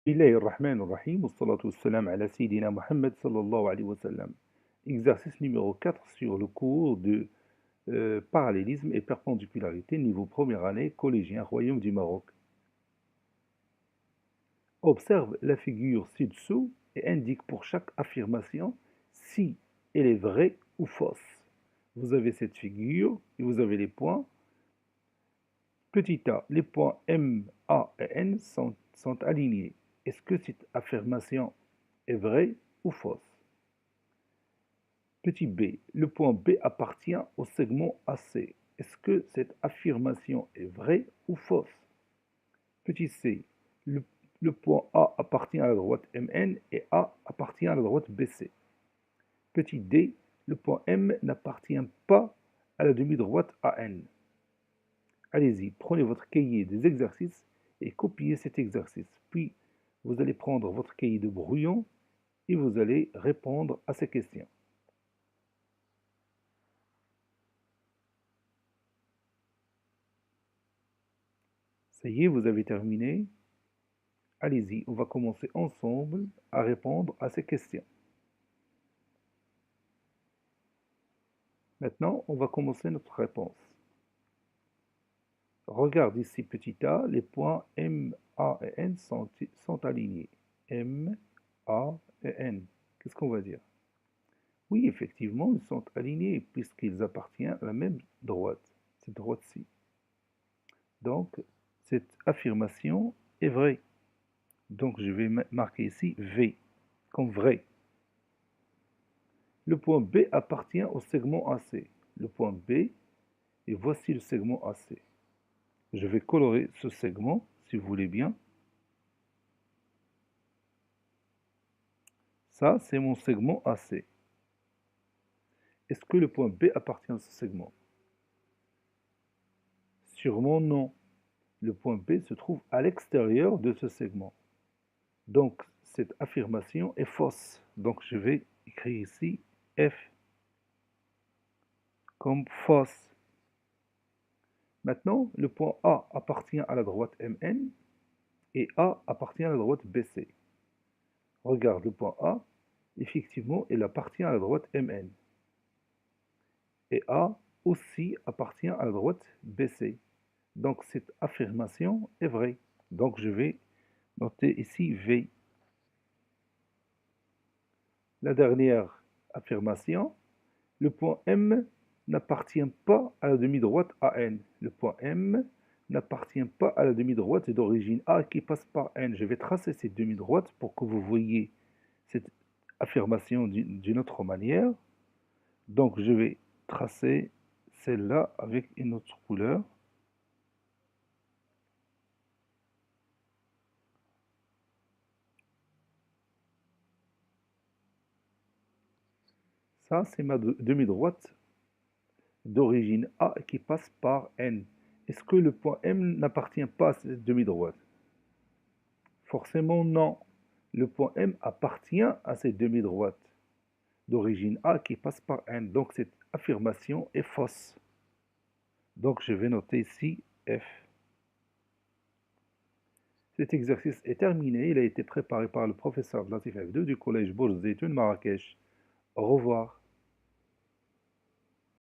Bismillahirrahmanirrahim, wassalatu wassalam ala Sayyidina Muhammad sallallahu alayhi wa sallam. Exercice numéro 4 sur le cours de parallélisme et perpendicularité, niveau première année, collégien, Royaume du Maroc. Observe la figure ci-dessous et indique pour chaque affirmation si elle est vraie ou fausse. Vous avez cette figure et vous avez les points. Petit a, les points M, A et N sont alignés. Est-ce que cette affirmation est vraie ou fausse? Petit b, le point B appartient au segment AC. Est-ce que cette affirmation est vraie ou fausse? Petit c, le point A appartient à la droite MN et A appartient à la droite BC. Petit d, le point M n'appartient pas à la demi-droite AN. Allez-y, prenez votre cahier des exercices et copiez cet exercice. Puis, vous allez prendre votre cahier de brouillon et vous allez répondre à ces questions. Ça y est, vous avez terminé. Allez-y, on va commencer ensemble à répondre à ces questions. Maintenant, on va commencer notre réponse. Regarde ici, petit a, les points M, A et N sont alignés. M, A et N. Qu'est-ce qu'on va dire? Oui, effectivement, ils sont alignés puisqu'ils appartiennent à la même droite, cette droite-ci. Donc, cette affirmation est vraie. Donc, je vais marquer ici V, comme vrai. Le point B appartient au segment AC. Le point B, et voici le segment AC. Je vais colorer ce segment, si vous voulez bien. Ça, c'est mon segment AC. Est-ce que le point B appartient à ce segment? Sûrement non. Le point B se trouve à l'extérieur de ce segment. Donc, cette affirmation est fausse. Donc, je vais écrire ici F comme fausse. Maintenant, le point A appartient à la droite MN et A appartient à la droite BC. Regarde le point A, effectivement, il appartient à la droite MN. Et A aussi appartient à la droite BC. Donc, cette affirmation est vraie. Donc, je vais noter ici V. La dernière affirmation, le point M n'appartient pas à la demi-droite AN. Le point M n'appartient pas à la demi-droite d'origine A qui passe par N. Je vais tracer cette demi-droite pour que vous voyez cette affirmation d'une autre manière. Donc, je vais tracer celle-là avec une autre couleur. Ça, c'est ma demi-droite d'origine A qui passe par N. Est-ce que le point M n'appartient pas à cette demi-droite? Forcément non. Le point M appartient à cette demi-droite d'origine A qui passe par N. Donc cette affirmation est fausse. Donc je vais noter ici F. Cet exercice est terminé. Il a été préparé par le professeur Latif F2 du collège Bourz Zeytoun Marrakech. Au revoir.